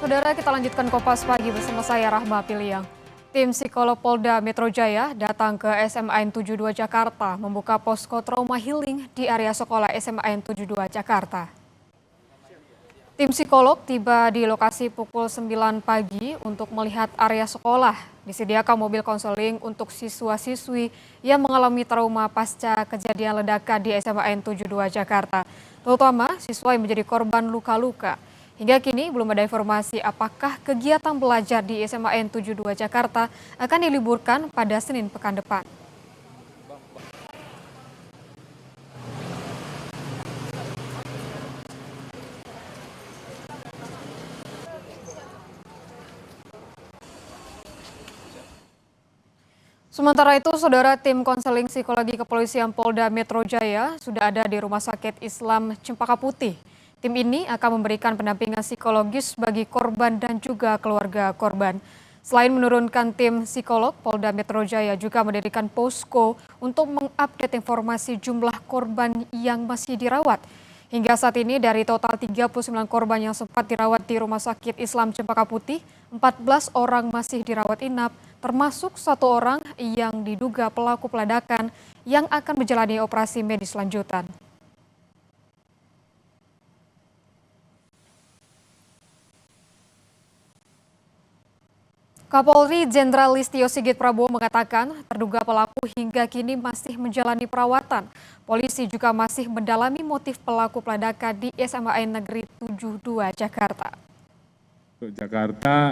Saudara, kita lanjutkan Kompas Pagi bersama saya Rahma Piliang. Tim psikolog Polda Metro Jaya datang ke SMAN 72 Jakarta membuka posko trauma healing di area sekolah SMAN 72 Jakarta. Tim psikolog tiba di lokasi pukul 9 pagi untuk melihat area sekolah. Disediakan mobil konseling untuk siswa-siswi yang mengalami trauma pasca kejadian ledakan di SMAN 72 Jakarta, terutama siswa yang menjadi korban luka-luka. Hingga kini belum ada informasi apakah kegiatan belajar di SMAN 72 Jakarta akan diliburkan pada Senin pekan depan. Sementara itu, saudara, tim konseling psikologi kepolisian Polda Metro Jaya sudah ada di Rumah Sakit Islam Cempaka Putih. Tim ini akan memberikan pendampingan psikologis bagi korban dan juga keluarga korban. Selain menurunkan tim psikolog, Polda Metro Jaya juga mendirikan posko untuk mengupdate informasi jumlah korban yang masih dirawat. Hingga saat ini dari total 39 korban yang sempat dirawat di Rumah Sakit Islam Cempaka Putih, 14 orang masih dirawat inap, termasuk 1 orang yang diduga pelaku peledakan yang akan menjalani operasi medis lanjutan. Kapolri Jenderal Listio Sigit Prabowo mengatakan terduga pelaku hingga kini masih menjalani perawatan. Polisi juga masih mendalami motif pelaku peledakan di SMAN Negeri 72 Jakarta. Untuk Jakarta,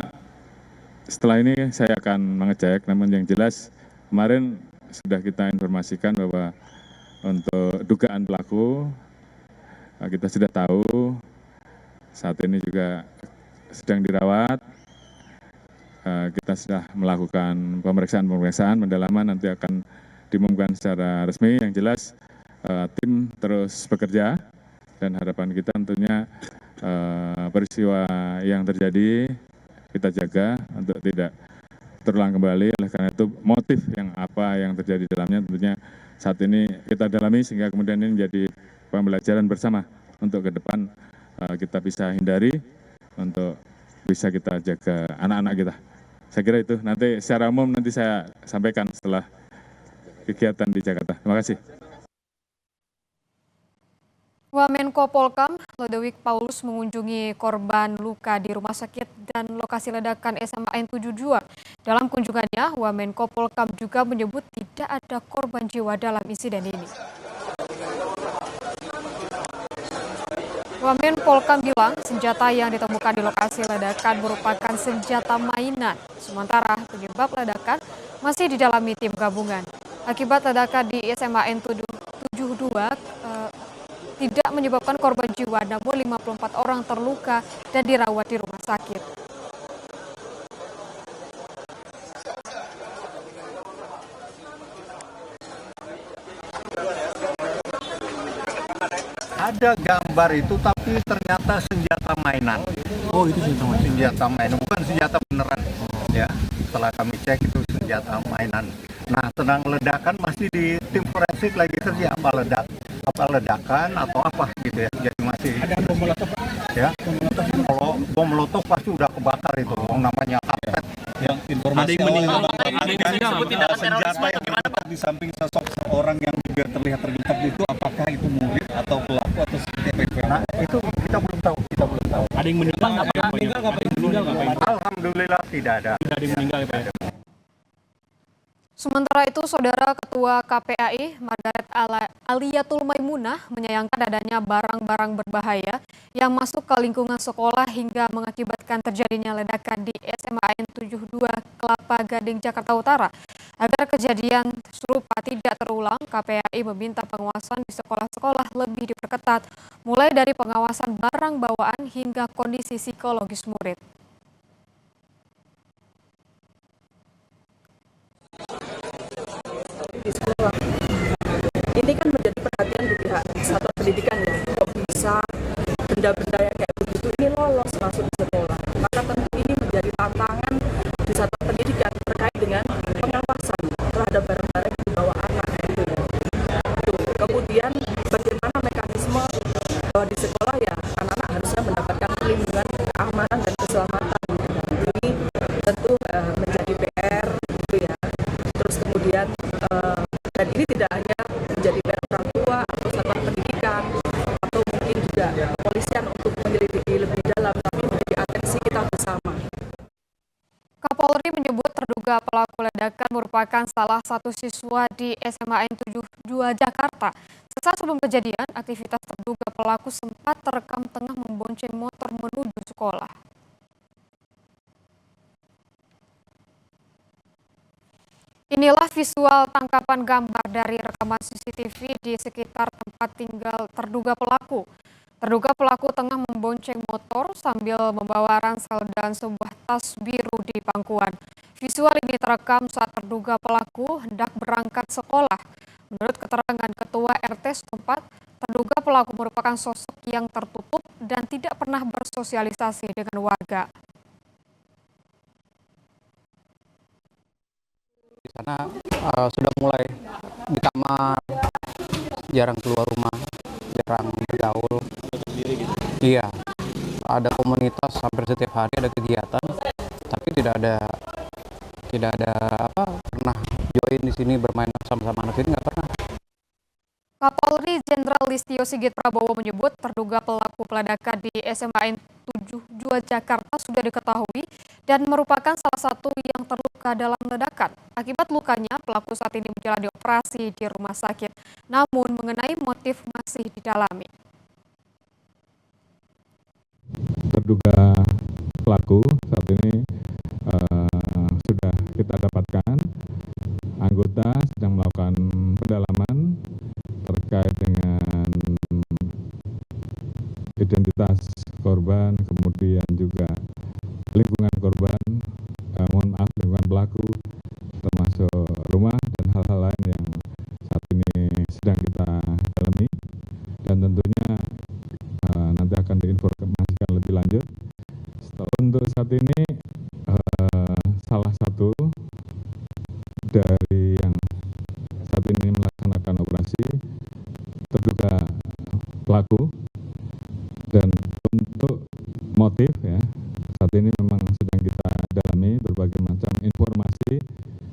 setelah ini saya akan mengecek, namun yang jelas kemarin sudah kita informasikan bahwa untuk dugaan pelaku kita sudah tahu, saat ini juga sedang dirawat. Kita sudah melakukan pemeriksaan, pendalaman, nanti akan diumumkan secara resmi. Yang jelas tim terus bekerja dan harapan kita tentunya peristiwa yang terjadi kita jaga untuk tidak terulang kembali. Oleh karena itu motif yang apa yang terjadi dalamnya tentunya saat ini kita dalami sehingga kemudian ini menjadi pembelajaran bersama untuk ke depan kita bisa hindari untuk bisa kita jaga anak-anak kita. Saya kira itu, nanti secara umum nanti saya sampaikan setelah kegiatan di Jakarta. Terima kasih. Wamenko Polkam, Lodewijk Paulus mengunjungi korban luka di rumah sakit dan lokasi ledakan SMAN 72. Dalam kunjungannya, Wamenko Polkam juga menyebut tidak ada korban jiwa dalam insiden ini. Wamen Polkam bilang senjata yang ditemukan di lokasi ledakan merupakan senjata mainan. Sementara penyebab ledakan masih didalami tim gabungan. Akibat ledakan di SMAN 72 tidak menyebabkan korban jiwa, namun 54 orang terluka dan dirawat di rumah sakit. Ada gambar itu tapi ternyata senjata mainan. Oh, itu senjata mainan, bukan senjata beneran. Ya, setelah kami cek itu senjata mainan. Nah, tentang ledakan masih di tim forensik lagi kerja apa ledakan atau apa gitu ya. Jadi masih ada bom molotov. Ya. Kalau bom molotov pasti udah kebakar itu. Namanya karpet. Yang informasi meninggal. Senjata yang gimana Pak? Di samping sosok seorang yang juga terlihat tergentak itu, apakah itu murid atau pelaku atau seperti apa? Nah, itu kita belum tahu. Ada yang meninggal nggak Pak? Alhamdulillah tidak ada. Tidak ada yang meninggal ya Pak? Sementara itu, Saudara Ketua KPAI Margaret Aliatul Maimunah menyayangkan adanya barang-barang berbahaya yang masuk ke lingkungan sekolah hingga mengakibatkan terjadinya ledakan di SMAN 72 Kelapa Gading, Jakarta Utara. Agar kejadian serupa tidak terulang, KPAI meminta pengawasan di sekolah-sekolah lebih diperketat, mulai dari pengawasan barang bawaan hingga kondisi psikologis murid. Di sekolah. Ini kan menjadi perhatian di pihak satuan pendidikan ya, kok bisa benda-benda yang kayak begitu ini lolos masuk di sekolah. Maka tentu ini menjadi tantangan di satuan pendidikan terkait dengan pengawasan terhadap barang-barang yang dibawa anak gitu ya. Kemudian bagaimana mekanisme bahwa di sekolah ya anak-anak harusnya mendapatkan perlindungan keamanan dan keselamatan keselamatan. Ini tentu menjadi PR gitu ya. Terus kemudian dan ini tidak hanya menjadi PR orang tua atau satuan pendidikan atau mungkin juga kepolisian untuk menyelidiki lebih dalam, tapi menjadi atensi kita bersama. Kapolri menyebut terduga pelaku ledakan merupakan salah satu siswa di SMAN 72 Jakarta. Sesaat sebelum kejadian, aktivitas terduga pelaku sempat terekam tengah membonceng motor menuju sekolah. Inilah visual tangkapan gambar dari rekaman CCTV di sekitar tempat tinggal terduga pelaku. Terduga pelaku tengah membonceng motor sambil membawa ransel dan sebuah tas biru di pangkuan. Visual ini terekam saat terduga pelaku hendak berangkat sekolah. Menurut keterangan Ketua RT setempat, terduga pelaku merupakan sosok yang tertutup dan tidak pernah bersosialisasi dengan warga. Di sana sudah mulai di kamar, jarang keluar rumah, jarang bergaul. Iya, ada komunitas hampir setiap hari ada kegiatan, tapi tidak ada pernah join di sini bermain sama-sama anak ini, nggak pernah. Kapolri Jenderal Listio Sigit Prabowo menyebut terduga pelaku peledakan di SMAN 72 Jakarta sudah diketahui dan merupakan salah satu yang terluka dalam ledakan. Akibat lukanya, pelaku saat ini menjalani operasi di rumah sakit. Namun mengenai motif masih didalami. Terduga pelaku saat ini sudah kita dapatkan. Anggota sedang melakukan pendalaman terkait dengan identitas korban, kemudian juga lingkungan korban, lingkungan pelaku, termasuk rumah dan hal-hal lain yang saat ini sedang kita dalami, dan tentunya nanti akan diinformasikan lebih lanjut. Untuk saat ini salah satu dari yang saat ini melaksanakan operasi terduga pelaku, dan untuk motif ya saat ini memang sedang kita dalami. Berbagai macam informasi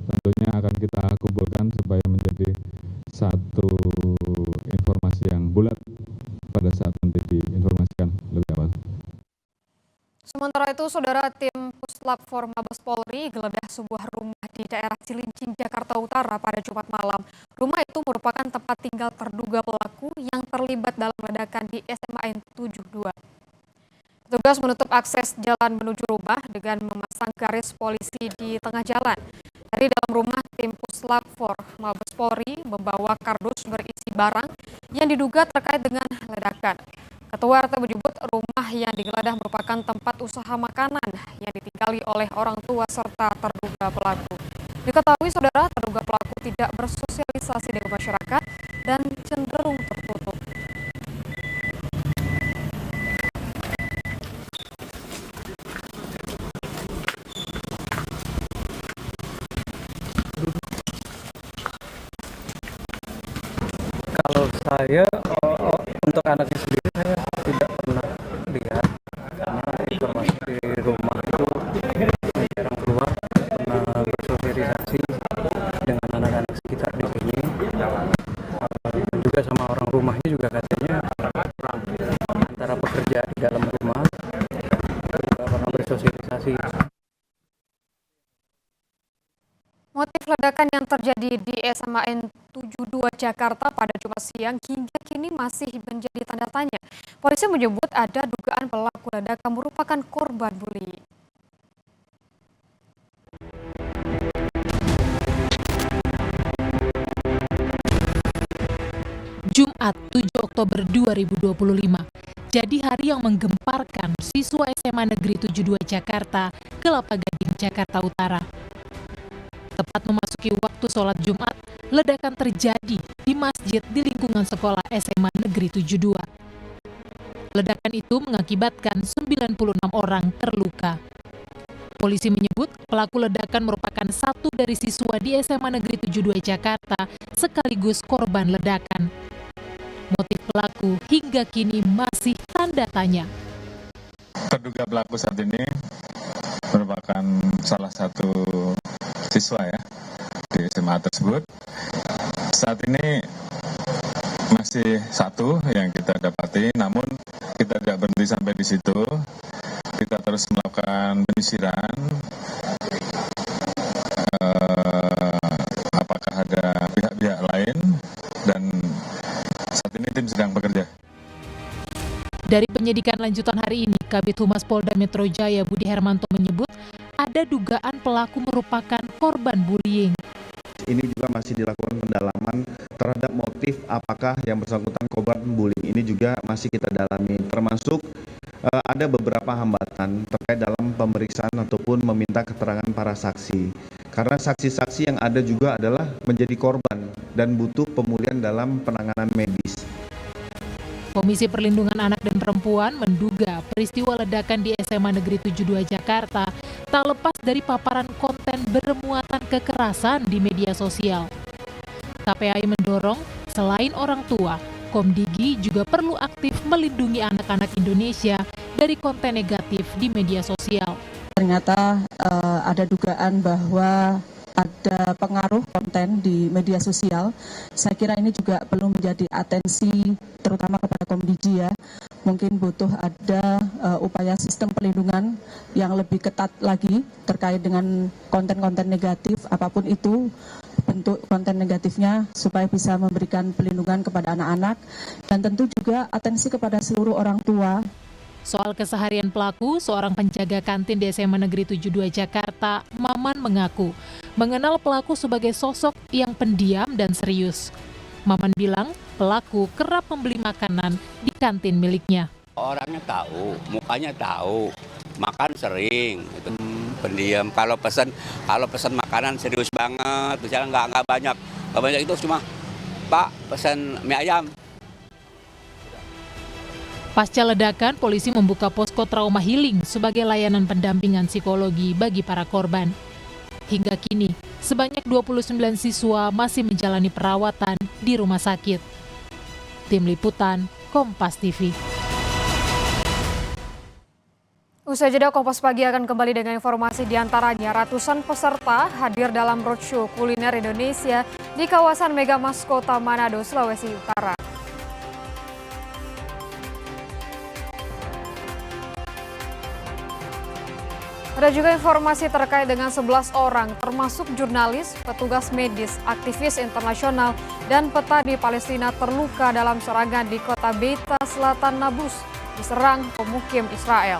tentunya akan kita kumpulkan supaya menjadi satu informasi yang bulat pada saat nanti diinformasikan lebih awal. Sementara itu, Saudara, tim Puslap 4 Mabes Polri geledah sebuah rumah di daerah Cilincing, Jakarta Utara pada Jumat malam. Rumah itu merupakan tempat tinggal terduga pelaku yang terlibat dalam ledakan di SMAN 72. Petugas menutup akses jalan menuju rumah dengan memasang garis polisi di tengah jalan. Dari dalam rumah, tim Puslap 4 Mabes Polri membawa kardus berisi barang yang diduga terkait dengan ledakan. Ketua RT menyebut rumah yang digeledah merupakan tempat usaha makanan yang ditinggali oleh orang tua serta terduga pelaku. Diketahui, Saudara, terduga pelaku tidak bersosialisasi dengan masyarakat dan cenderung tertutup. Kalau saya untuk anaknya sendiri saya tidak pernah lihat, karena informasi di rumah itu jarang keluar, pernah bersosialisasi dengan anak-anak sekitar di sini, juga sama orang rumahnya juga katanya antara pekerja di dalam rumah juga pernah bersosialisasi. Motif ledakan yang terjadi di SMAN 72 Jakarta pada Jumat siang hingga kini masih menjadi tanda tanya. Polisi menyebut ada dugaan pelaku ledakan merupakan korban bully. Jumat 7 Oktober 2025 jadi hari yang menggemparkan siswa SMA Negeri 72 Jakarta, Kelapa Gading, Jakarta Utara. Tepat memasuki waktu sholat Jumat, ledakan terjadi di masjid di lingkungan sekolah SMA Negeri 72. Ledakan itu mengakibatkan 96 orang terluka. Polisi menyebut pelaku ledakan merupakan satu dari siswa di SMA Negeri 72 Jakarta sekaligus korban ledakan. Motif pelaku hingga kini masih tanda tanya. Terduga pelaku saat ini merupakan salah satu siswa ya di SMA tersebut. Saat ini masih satu yang kita dapati, namun kita tidak berhenti sampai di situ. Kita terus melakukan penyisiran. Apakah ada pihak-pihak lain, dan saat ini tim sedang bekerja. Dari penyidikan lanjutan hari ini, Kabid Humas Polda Metro Jaya Budi Hermanto menyebut ada dugaan pelaku merupakan korban bullying. Ini juga masih dilakukan pendalaman terhadap motif apakah yang bersangkutan korban bullying ini juga masih kita dalami, termasuk ada beberapa hambatan terkait dalam pemeriksaan ataupun meminta keterangan para saksi. Karena saksi-saksi yang ada juga adalah menjadi korban dan butuh pemulihan dalam penanganan medis. Komisi Perlindungan Anak dan Perempuan menduga peristiwa ledakan di SMA Negeri 72 Jakarta tak lepas dari paparan konten bermuatan kekerasan di media sosial. KPAI mendorong selain orang tua, Komdigi juga perlu aktif melindungi anak-anak Indonesia dari konten negatif di media sosial. Ternyata ada dugaan bahwa ada pengaruh konten di media sosial. Saya kira ini juga perlu menjadi atensi terutama kepada Komdigi ya. Mungkin butuh ada upaya sistem perlindungan yang lebih ketat lagi terkait dengan konten-konten negatif apapun itu bentuk konten negatifnya, supaya bisa memberikan perlindungan kepada anak-anak, dan tentu juga atensi kepada seluruh orang tua. Soal keseharian pelaku, seorang penjaga kantin di SMA Negeri 72 Jakarta, Maman, mengaku mengenal pelaku sebagai sosok yang pendiam dan serius. Maman bilang pelaku kerap membeli makanan di kantin miliknya. Orangnya tahu, mukanya tahu, makan sering, itu pendiam. Kalau pesan makanan serius banget, misalnya nggak banyak itu cuma Pak pesan mie ayam. Pasca ledakan, polisi membuka posko trauma healing sebagai layanan pendampingan psikologi bagi para korban. Hingga kini, sebanyak 29 siswa masih menjalani perawatan di rumah sakit. Tim Liputan, Kompas TV. Usai jeda, Kompas Pagi akan kembali dengan informasi diantaranya ratusan peserta hadir dalam roadshow kuliner Indonesia di kawasan Megamas Kota Manado, Sulawesi Utara. Ada juga informasi terkait dengan 11 orang, termasuk jurnalis, petugas medis, aktivis internasional, dan petani Palestina terluka dalam serangan di kota Beita Selatan Nablus, diserang pemukim Israel.